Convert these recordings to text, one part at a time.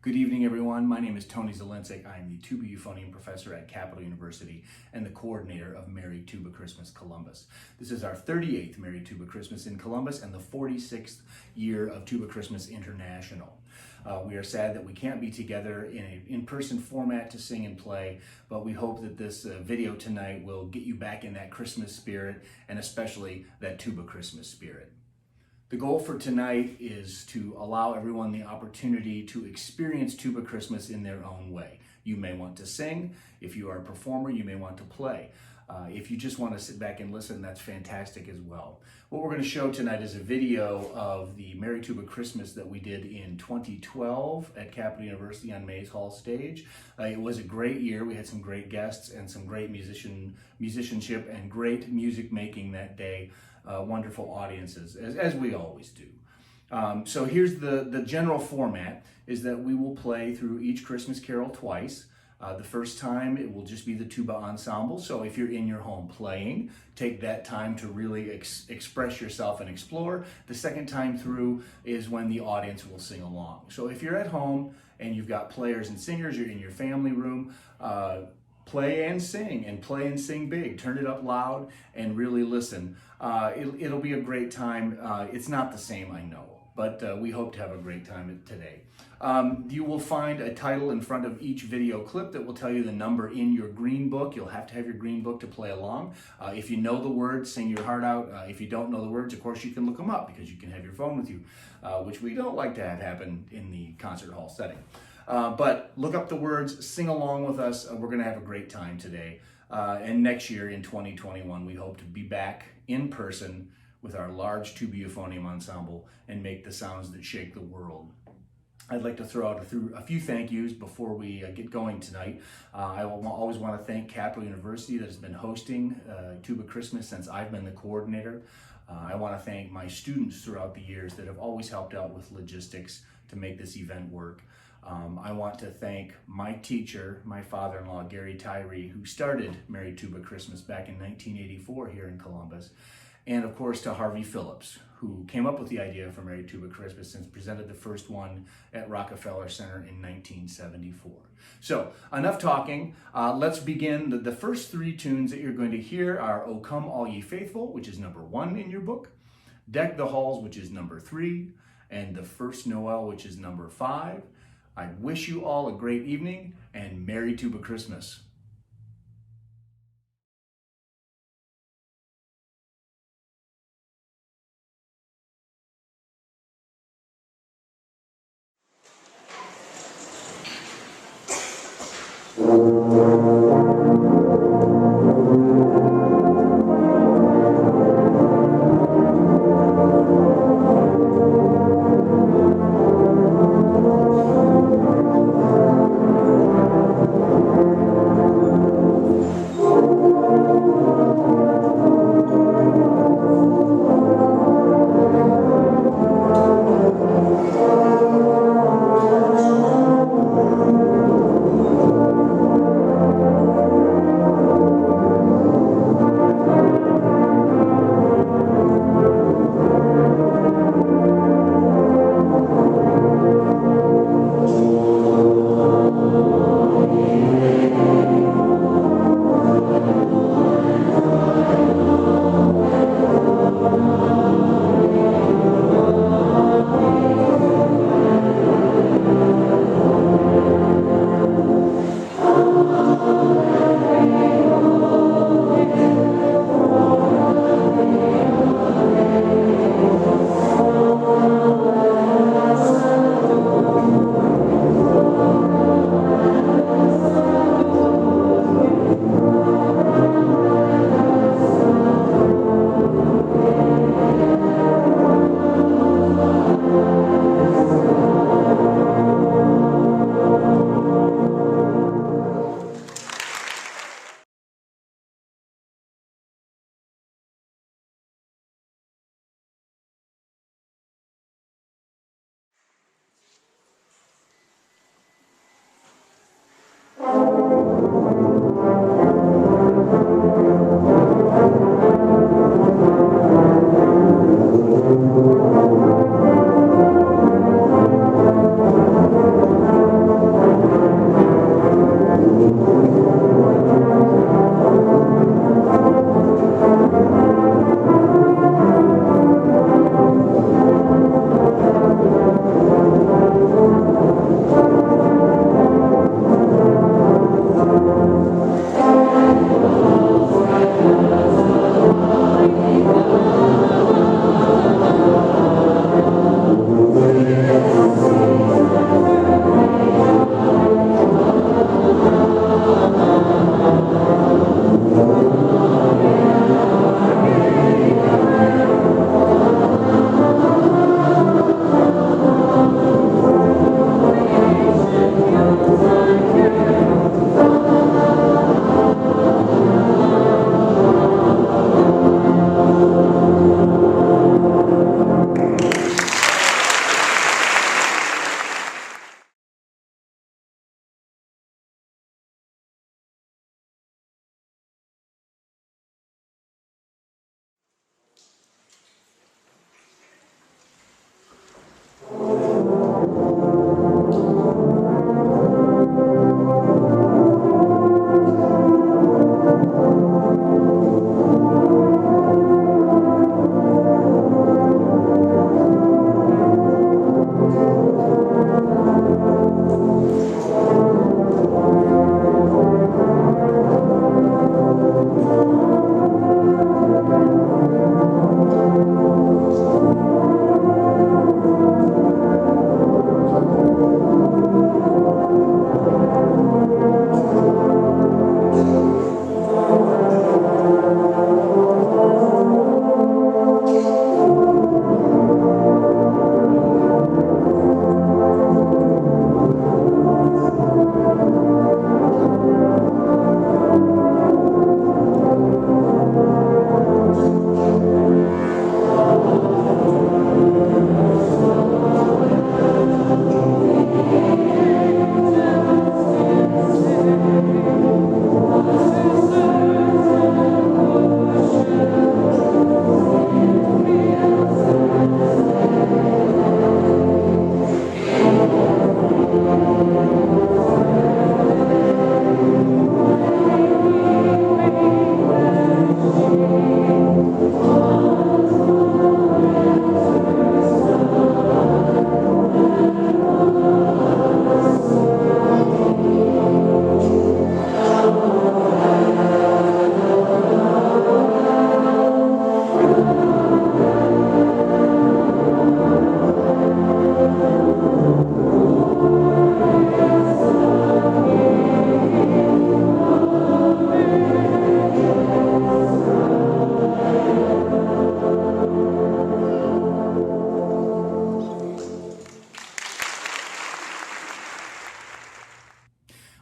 Good evening, everyone. My name is Tony Zilincik. I am the tuba euphonium professor at Capital University and the coordinator of Merry Tuba Christmas Columbus. This is our 38th Merry Tuba Christmas in Columbus and the 46th year of Tuba Christmas International. We are sad that we can't be together in an in-person format to sing and play, but we hope that this video tonight will get you back in that Christmas spirit and especially that Tuba Christmas spirit. The goal for tonight is to allow everyone the opportunity to experience Tuba Christmas in their own way. You may want to sing. If you are a performer, you may want to play. If you just want to sit back and listen, that's fantastic as well. What we're going to show tonight is a video of the Merry Tuba Christmas that we did in 2012 at Capital University on Mays Hall stage. It was a great year. We had some great guests and some great musicianship and great music making that day. Wonderful audiences, as we always do. So here's the general format, is that we will play through each Christmas carol twice. The first time it will just be the tuba ensemble, so if you're in your home playing, take that time to really express yourself and explore. The second time through is when the audience will sing along. So if you're at home and you've got players and singers, you're in your family room, play and sing big. Turn it up loud and really listen. It'll be a great time. It's not the same, I know, but we hope to have a great time today. You will find a title in front of each video clip that will tell you the number in your green book. You'll have to have your green book to play along. If you know the words, sing your heart out. If you don't know the words, of course, you can look them up because you can have your phone with you, which we don't like to have happen in the concert hall setting. But look up the words, sing along with us. We're going to have a great time today. And next year in 2021, we hope to be back in person with our large tuba euphonium ensemble and make the sounds that shake the world. I'd like to throw out a few thank yous before we get going tonight. I will always want to thank Capital University that has been hosting Tuba Christmas since I've been the coordinator. I want to thank my students throughout the years that have always helped out with logistics to make this event work. I want to thank my teacher, my father-in-law, Gary Tyree, who started Merry Tuba Christmas back in 1984 here in Columbus. And of course to Harvey Phillips, who came up with the idea for Merry Tuba Christmas and presented the first one at Rockefeller Center in 1974. So enough talking, let's begin. The first three tunes that you're going to hear are O Come All Ye Faithful, which is number 1 in your book, Deck the Halls, which is number 3, and The First Noel, which is number 5. I wish you all a great evening and Merry Tuba Christmas.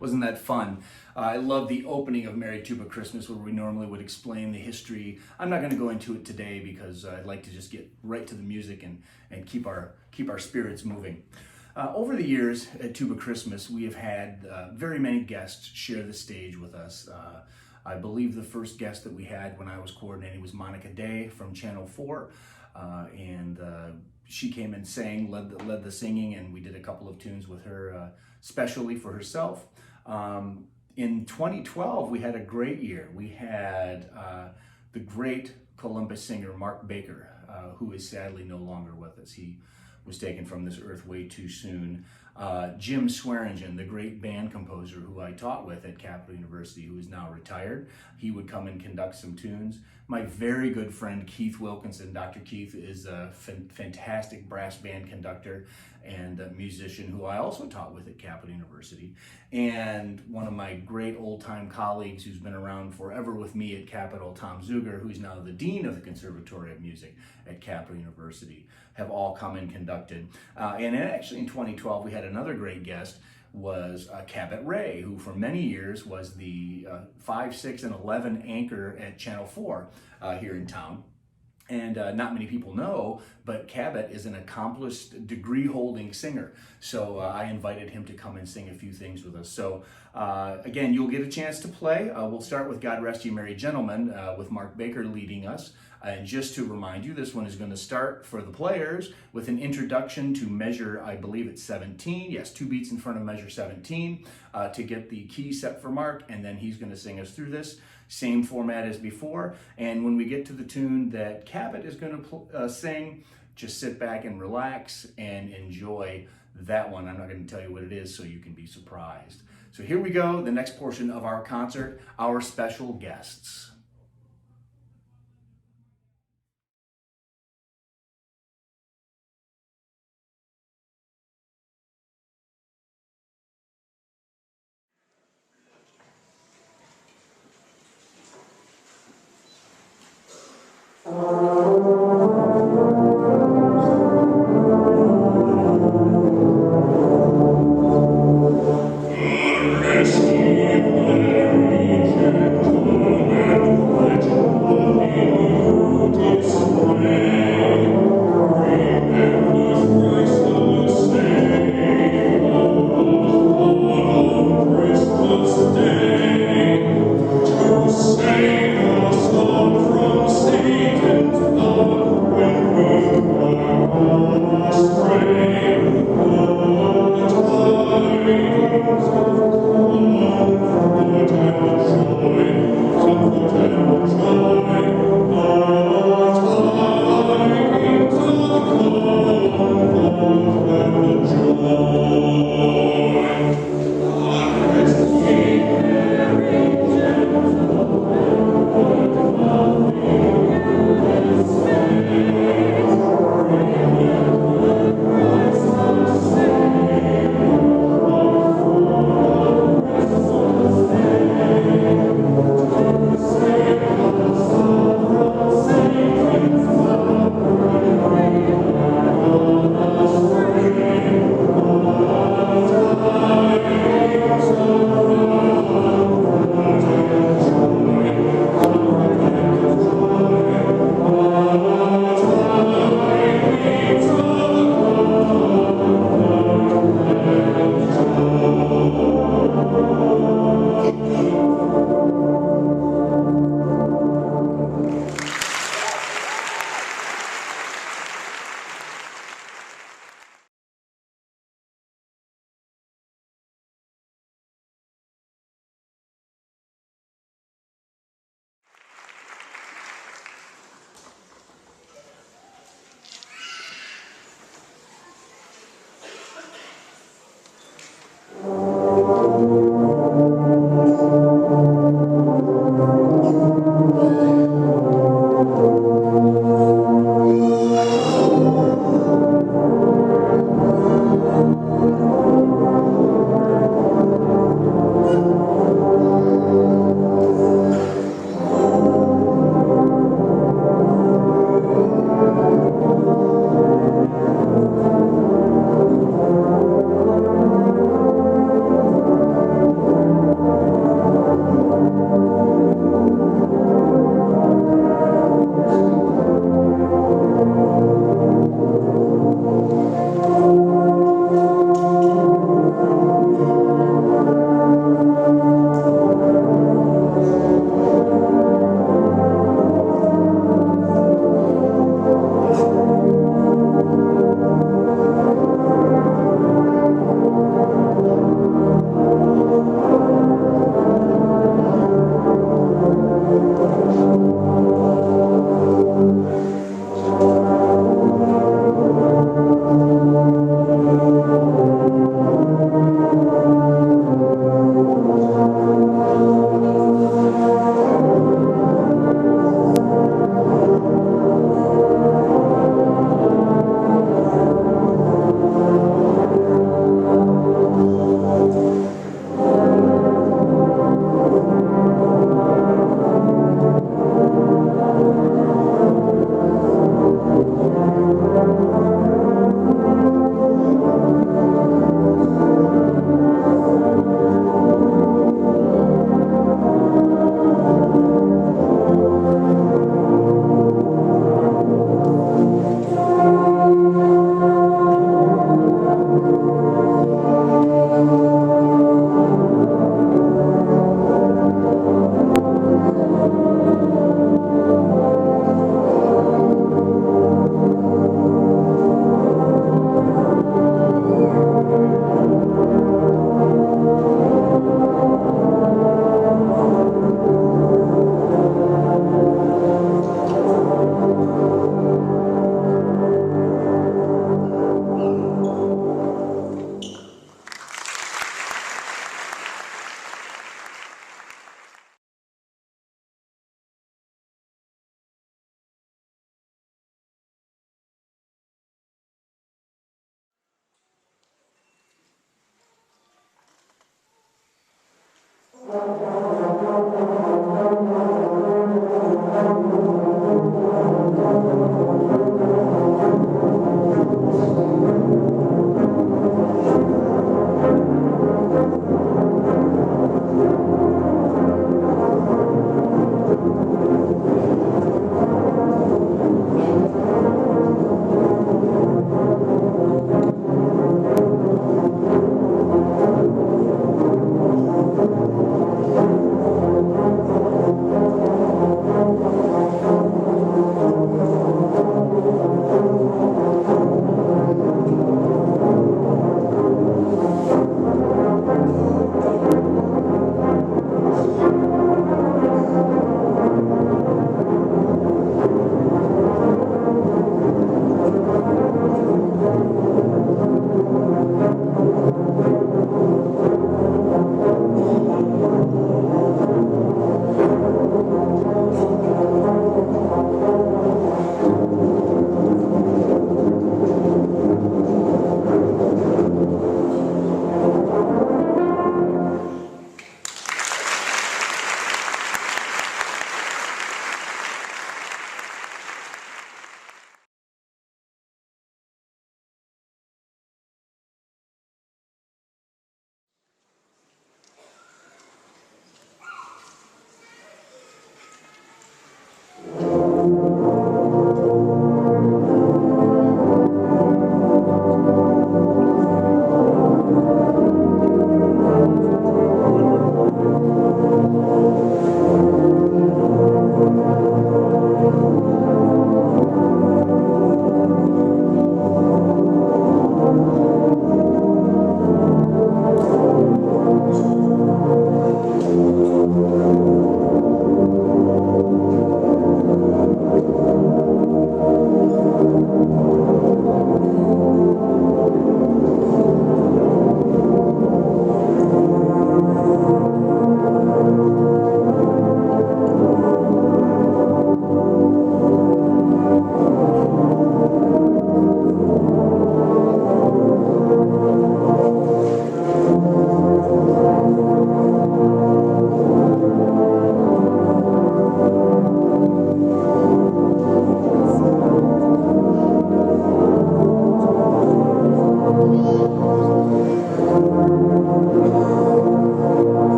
Wasn't that fun? I love the opening of Merry Tuba Christmas, where we normally would explain the history. I'm not going to go into it today because I'd like to just get right to the music and keep our spirits moving. Over the years at Tuba Christmas, we have had very many guests share the stage with us. I believe the first guest that we had when I was coordinating was Monica Day from Channel 4, and she came and sang, led the singing, and we did a couple of tunes with her specially for herself. In 2012, we had a great year. We had the great Columbus singer Mark Baker, who is sadly no longer with us. He was taken from this earth way too soon. Jim Swearingen, the great band composer who I taught with at Capital University, who is now retired, he would come and conduct some tunes. My very good friend Keith Wilkinson, Dr. Keith, is a fantastic brass band conductor and a musician who I also taught with at Capital University. And one of my great old-time colleagues who's been around forever with me at Capital, Tom Zuger, who's now the Dean of the Conservatory of Music at Capital University, have all come and conducted. And actually in 2012, we had another great guest, was Cabot Ray, who for many years was the 5, 6, and 11 anchor at Channel 4 here in town. And not many people know, but Cabot is an accomplished degree-holding singer. So I invited him to come and sing a few things with us. So again, you'll get a chance to play. We'll start with God Rest Ye Merry Gentlemen with Mark Baker leading us. And just to remind you, this one is going to start for the players with an introduction to measure, I believe it's 17. Yes, 2 beats in front of measure 17 to get the key set for Mark, and then he's going to sing us through this. Same format as before. And when we get to the tune that Cabot is going to sing, just sit back and relax and enjoy that one. I'm not going to tell you what it is so you can be surprised. So here we go, the next portion of our concert, our special guests. Rest ye merry gentlemen,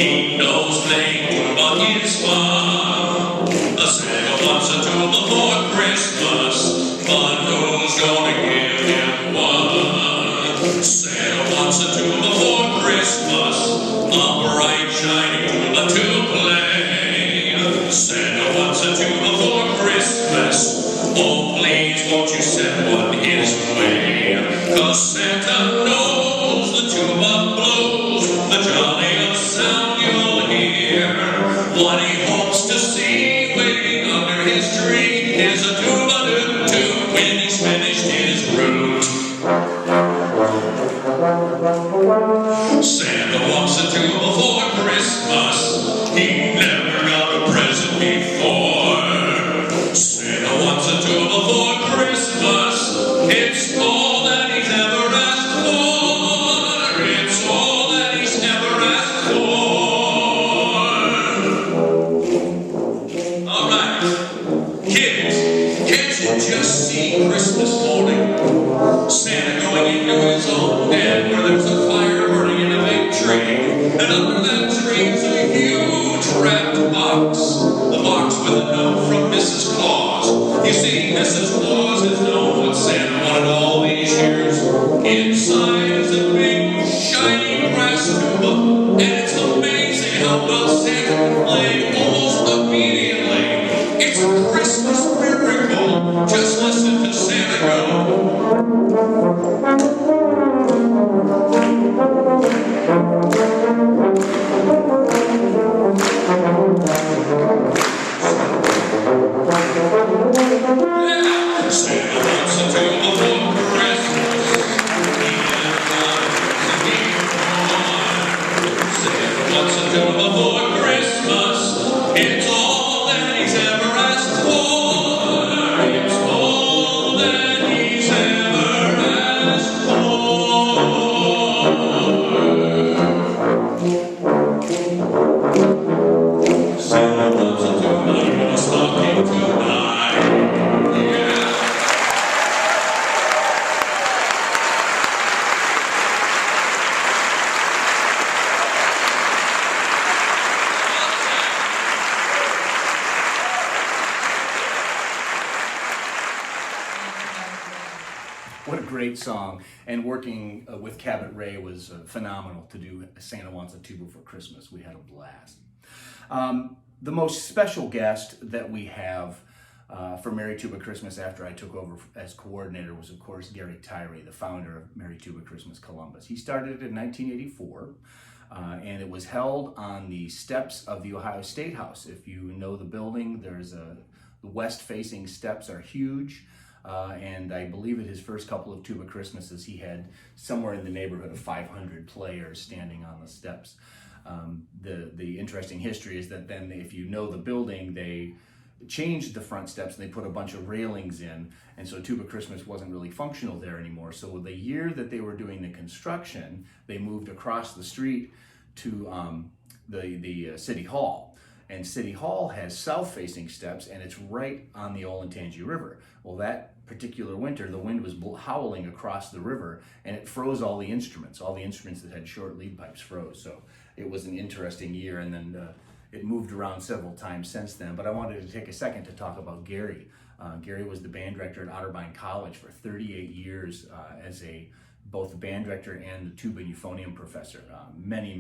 He knows playing tuba is fun. The Santa wants a tuba for Christmas, but who's gonna give him one? Santa wants a tuba for Christmas, a bright shining tuba to play. Santa wants a tuba for Christmas, oh please won't you send one his way? 'Cause Santa knows the tuba blows the jolliest sound you'll hear. What he hopes to see waiting under his tree see Christmas morning, Santa going into his own den where there's a fire burning in a big tree, and under that tree is a huge wrapped box, the box with a note from Mrs. Claus. You see, Mrs. Claus has known what Santa wanted all these years. Inside is a big, shiny brass tuba, and it's amazing how well Santa can play almost immediately. It's a Christmas miracle. Just listen to Santa go. Santa wants a tuba for Christmas. He has got to be one. Santa wants a tuba for Christmas. It's all that he's ever asked for. It's all that he's ever asked for. Santa wants a tuba in a stocking tonight. Yeah. What a great song. And working with Cabot Ray was phenomenal to do Santa Wants a Tuba for Christmas. We had a blast. The most special guest that we have for Merry Tuba Christmas after I took over as coordinator was, of course, Gary Tyree, the founder of Merry Tuba Christmas Columbus. He started it in 1984, and it was held on the steps of the Ohio State House. If you know the building, the west-facing steps are huge. And I believe at his first couple of Tuba Christmases, he had somewhere in the neighborhood of 500 players standing on the steps. The interesting history is that then, if you know the building, they changed the front steps and they put a bunch of railings in, and so Tuba Christmas wasn't really functional there anymore. So the year that they were doing the construction, they moved across the street to the City Hall. And City Hall has south-facing steps, and it's right on the Olentangy River. Well, that particular winter, the wind was howling across the river, and it froze all the instruments. All the instruments that had short lead pipes froze. So it was an interesting year, and then it moved around several times since then. But I wanted to take a second to talk about Gary. Gary was the band director at Otterbein College for 38 years as both the band director and the tuba and euphonium professor. Many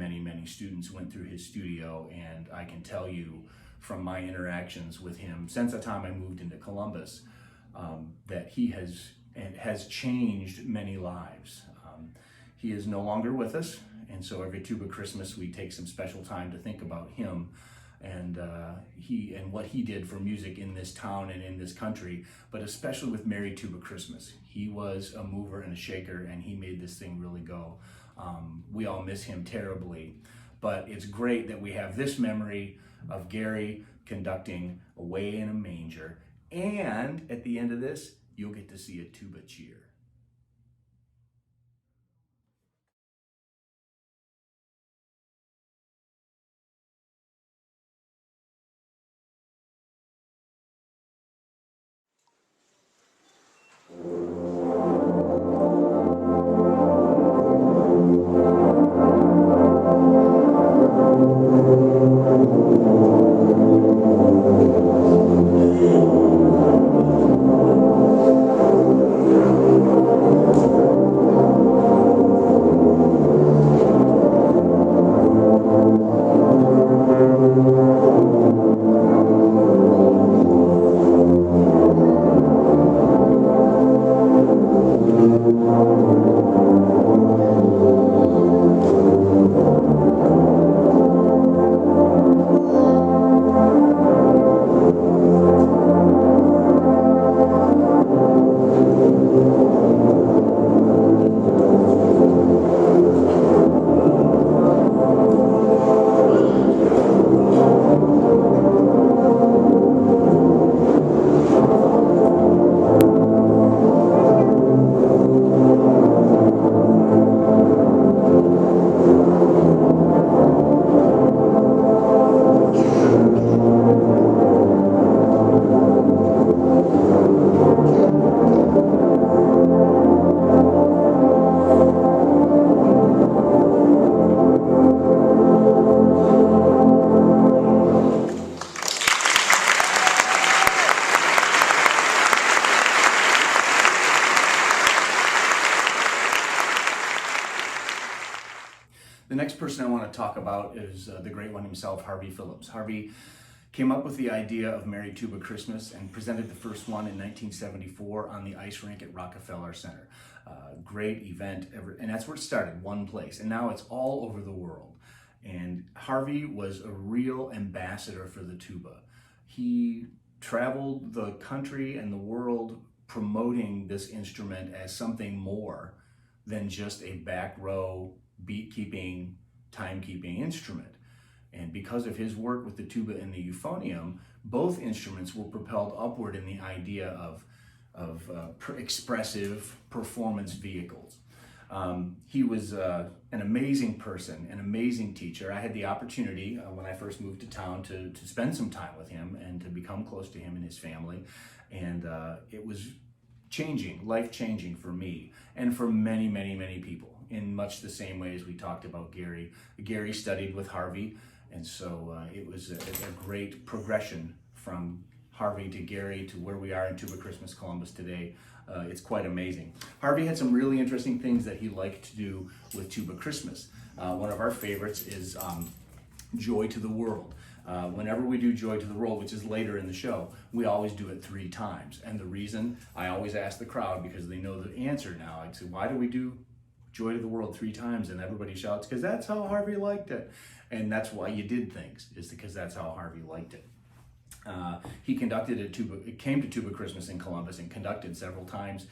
students went through his studio, and I can tell you from my interactions with him since the time I moved into Columbus that he has changed many lives. He is no longer with us, and so every Tuba Christmas we take some special time to think about him and what he did for music in this town and in this country, but especially with Merry Tuba Christmas. He was a mover and a shaker, and he made this thing really go. We all miss him terribly, but it's great that we have this memory of Gary conducting Away in a Manger, and at the end of this, you'll get to see a tuba cheer. person I want to talk about is the great one himself, Harvey Phillips. Harvey came up with the idea of Merry Tuba Christmas and presented the first one in 1974 on the ice rink at Rockefeller Center. Great event, and that's where it started, one place, and now it's all over the world. And Harvey was a real ambassador for the tuba. He traveled the country and the world promoting this instrument as something more than just a back row beat-keeping, time-keeping instrument. And because of his work with the tuba and the euphonium, both instruments were propelled upward in the idea of expressive performance vehicles. He was an amazing person, an amazing teacher. I had the opportunity when I first moved to town to spend some time with him and to become close to him and his family. And it was changing, life-changing for me and for many, many, many people in much the same way as we talked about Gary. Gary studied with Harvey, and so it was a great progression from Harvey to Gary to where we are in Tuba Christmas Columbus today. It's quite amazing. Harvey had some really interesting things that he liked to do with Tuba Christmas. One of our favorites is Joy to the World. Whenever we do Joy to the World, which is later in the show, we always do it 3 times. And the reason, I always ask the crowd, because they know the answer now, I'd say, why do we do Joy to the World 3 times? And everybody shouts, because that's how Harvey liked it. And that's why you did things, is because that's how Harvey liked it. He conducted it came to Tuba Christmas in Columbus and conducted several times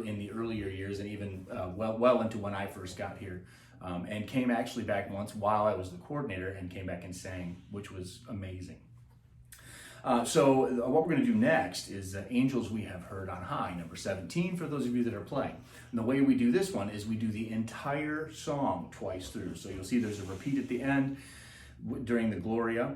in the earlier years, and even well into when I first got here, and came actually back once while I was the coordinator and came back and sang, which was amazing. So what we're going to do next is Angels We Have Heard on High, number 17, for those of you that are playing. And the way we do this one is we do the entire song twice through. So you'll see there's a repeat at the end during the Gloria,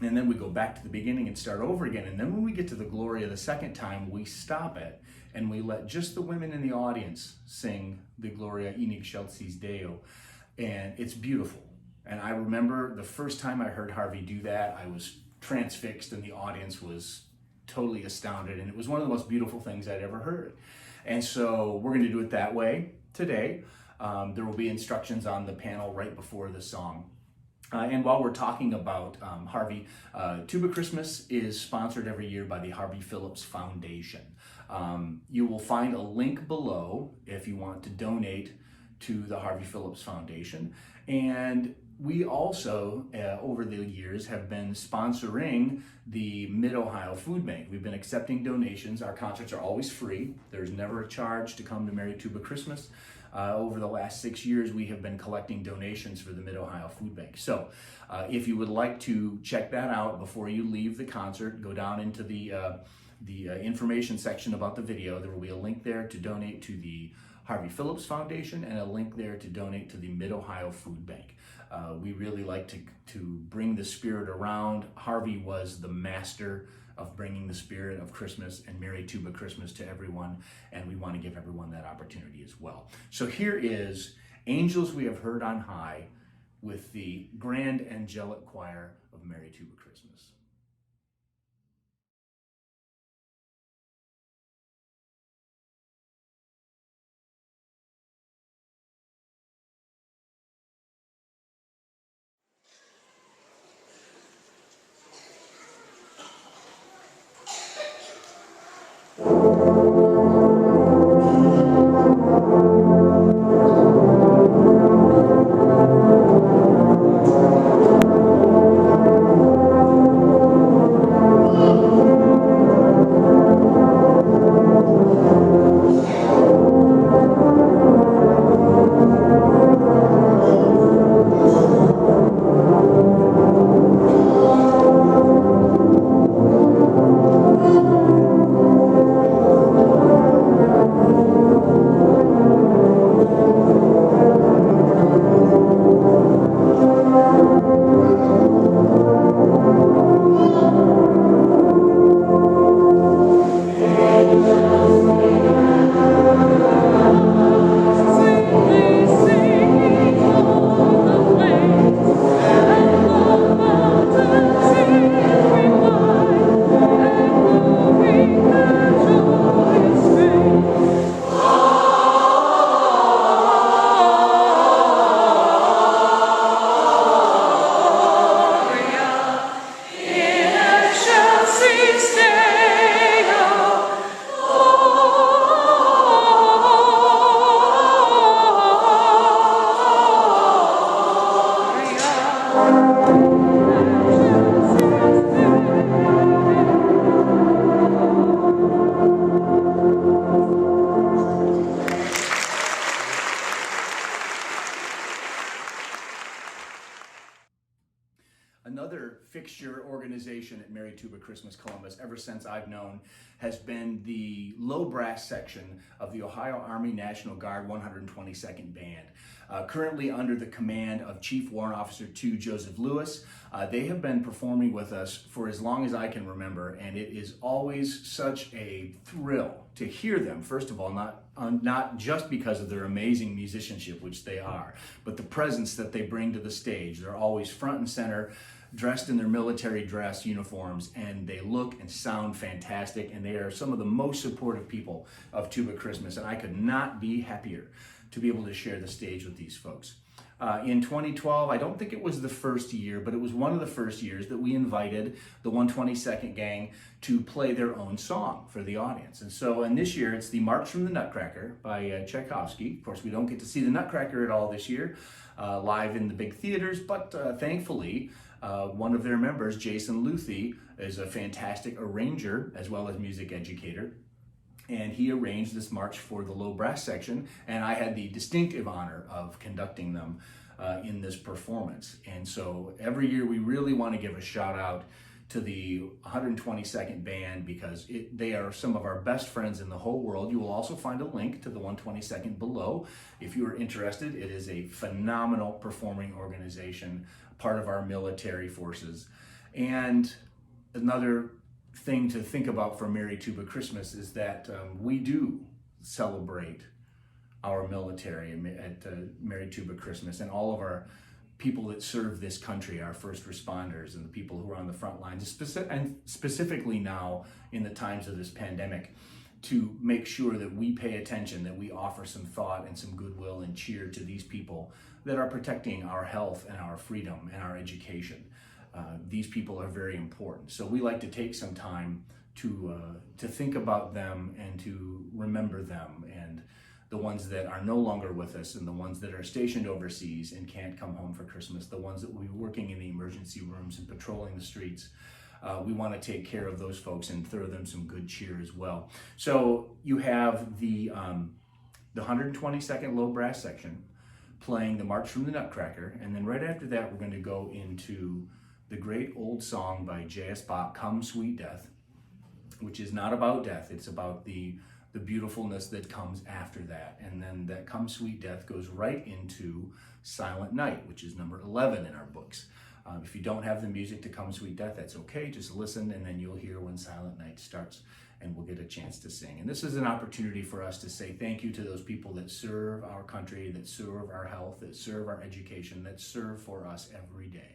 and then we go back to the beginning and start over again. And then when we get to the Gloria the second time, we stop it and we let just the women in the audience sing the Gloria in excelsis Deo. And it's beautiful. And I remember the first time I heard Harvey do that, I was transfixed and the audience was totally astounded. And it was one of the most beautiful things I'd ever heard. And so we're going to do it that way today. There will be instructions on the panel right before the song. And while we're talking about Harvey, Tuba Christmas is sponsored every year by the Harvey Phillips Foundation. You will find a link below if you want to donate to the Harvey Phillips Foundation. And we also, over the years, have been sponsoring the Mid-Ohio Food Bank. We've been accepting donations. Our concerts are always free. There's never a charge to come to Merry Tuba Christmas. Over the last 6 years, we have been collecting donations for the Mid-Ohio Food Bank. So if you would like to check that out before you leave the concert, go down into the information section about the video. There will be a link there to donate to the Harvey Phillips Foundation and a link there to donate to the Mid-Ohio Food Bank. We really like to bring the spirit around. Harvey was the master of bringing the spirit of Christmas and Merry Tuba Christmas to everyone, and we want to give everyone that opportunity as well. So here is Angels We Have Heard on High with the Grand Angelic Choir of Merry Tuba Christmas. another fixture organization at Merry Tuba Christmas Columbus ever since I've known has been the low brass section of the Ohio Army National Guard 122nd Band. Currently under the command of Chief Warrant Officer 2 Joseph Lewis. They have been performing with us for as long as I can remember, and it is always such a thrill to hear them. First of all, not just because of their amazing musicianship, which they are, but the presence that they bring to the stage. They're always front and center, dressed in their military dress uniforms, and they look and sound fantastic, and they are some of the most supportive people of Tuba Christmas, and I could not be happier to be able to share the stage with these folks. In 2012, I don't think it was the first year, but it was one of the first years that we invited the 122nd Gang to play their own song for the audience. And this year, it's the March from the Nutcracker by Tchaikovsky. Of course, we don't get to see the Nutcracker at all this year, live in the big theaters, but thankfully, one of their members, Jason Luthi, is a fantastic arranger as well as music educator. And he arranged this march for the low brass section, and I had the distinctive honor of conducting them in this performance. And so every year we really want to give a shout out to the 122nd Band because they are some of our best friends in the whole world. You will also find a link to the 122nd below if you are interested. It is a phenomenal performing organization, part of our military forces. And another thing to think about for Merry Tuba Christmas is that we do celebrate our military at Merry Tuba Christmas, and all of our people that serve this country, our first responders and the people who are on the front lines, and specifically now in the times of this pandemic, to make sure that we pay attention, that we offer some thought and some goodwill and cheer to these people that are protecting our health and our freedom and our education. These people are very important. So we like to take some time to think about them and to remember them, and the ones that are no longer with us and the ones that are stationed overseas and can't come home for Christmas, the ones that will be working in the emergency rooms and patrolling the streets. We want to take care of those folks and throw them some good cheer as well. So you have the 122nd low brass section playing the March from the Nutcracker, and then right after that we're going to go into the great old song by J.S. Bach, Come Sweet Death, which is not about death, it's about the beautifulness that comes after that. And then that Come Sweet Death goes right into Silent Night, which is number 11 in our books. If you don't have the music to Come Sweet Death, that's okay, just listen and then you'll hear when Silent Night starts and we'll get a chance to sing. And this is an opportunity for us to say thank you to those people that serve our country, that serve our health, that serve our education, that serve for us every day.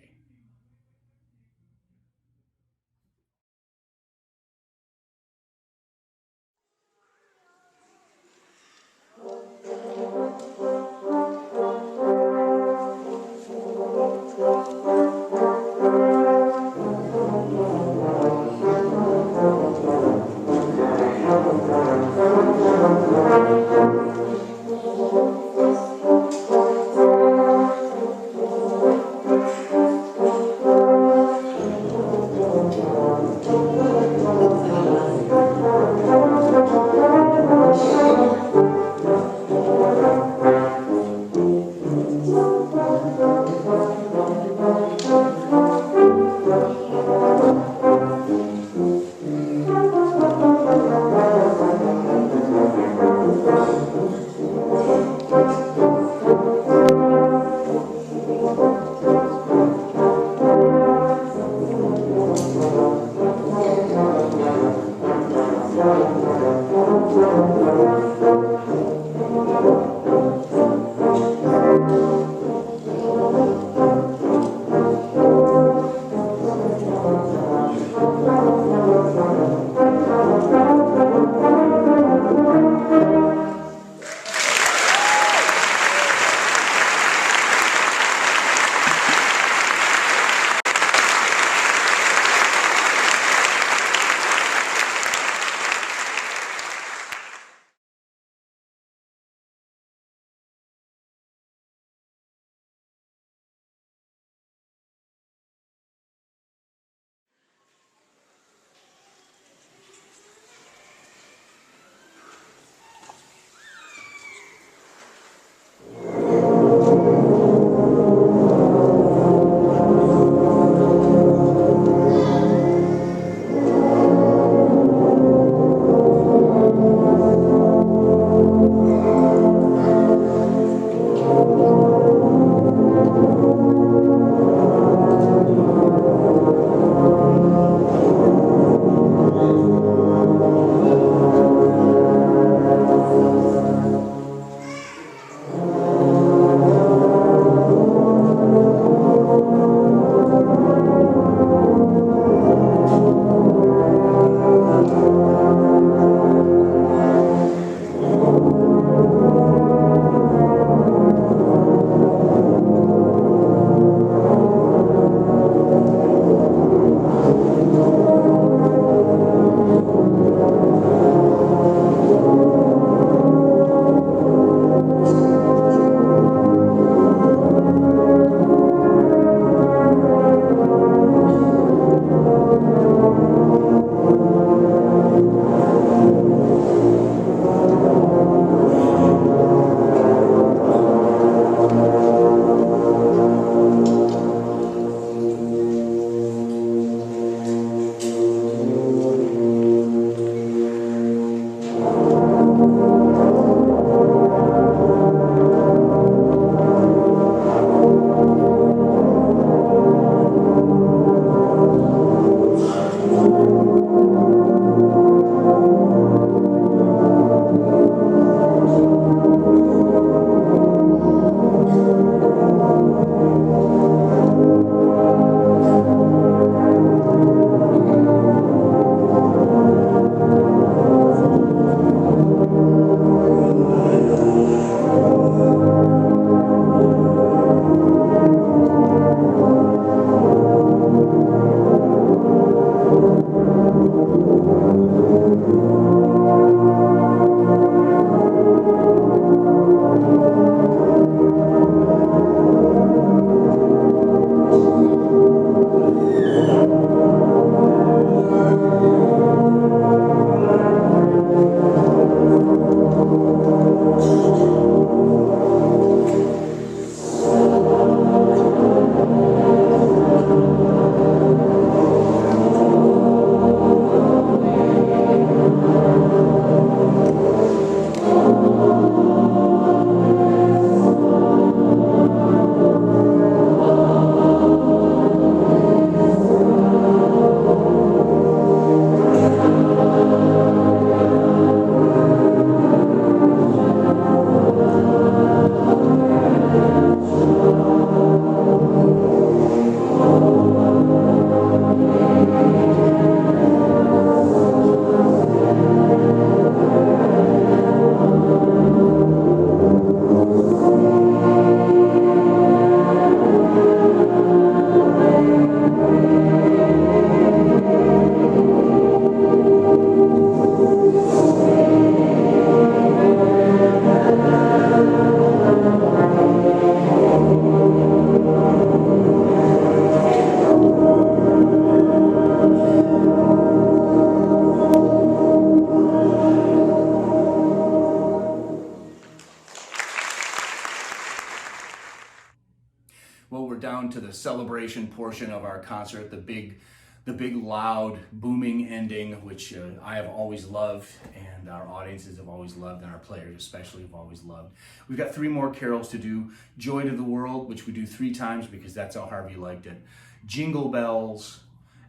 celebration portion of our concert, the big loud booming ending, which I have always loved, and our audiences have always loved, and our players especially have always loved. We've got 3 more carols to do. Joy to the World, which we do 3 times because that's how Harvey liked it. Jingle Bells,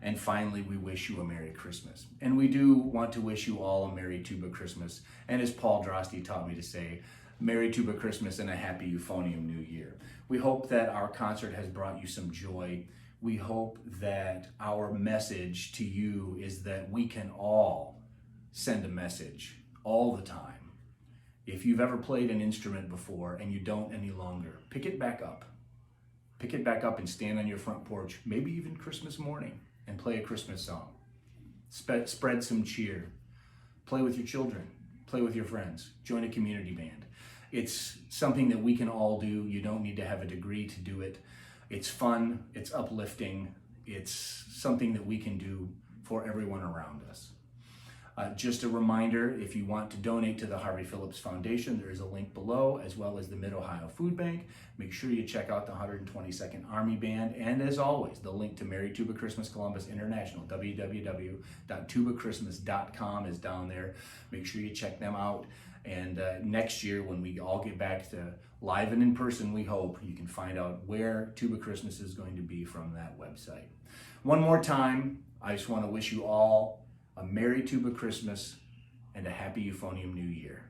and finally, We Wish You a Merry Christmas. And we do want to wish you all a Merry Tuba Christmas, and as Paul Drosty taught me to say, Merry Tuba Christmas and a Happy Euphonium New Year. We hope that our concert has brought you some joy. We hope that our message to you is that we can all send a message all the time. If you've ever played an instrument before and you don't any longer, pick it back up. Pick it back up and stand on your front porch, maybe even Christmas morning, and play a Christmas song. Spread some cheer. Play with your children. Play with your friends. Join a community band. It's something that we can all do. You don't need to have a degree to do it. It's fun, it's uplifting, it's something that we can do for everyone around us. Just a reminder, if you want to donate to the Harvey Phillips Foundation, there is a link below, as well as the Mid-Ohio Food Bank. Make sure you check out the 122nd Army Band, and as always, the link to Merry Tuba Christmas Columbus International, www.TubaChristmas.com is down there. Make sure you check them out. And next year, when we all get back to live and in person, we hope, you can find out where Tuba Christmas is going to be from that website. One more time, I just want to wish you all a Merry Tuba Christmas and a Happy Euphonium New Year.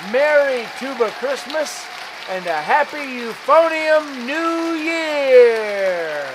Merry Tuba Christmas and a Happy Euphonium New Year!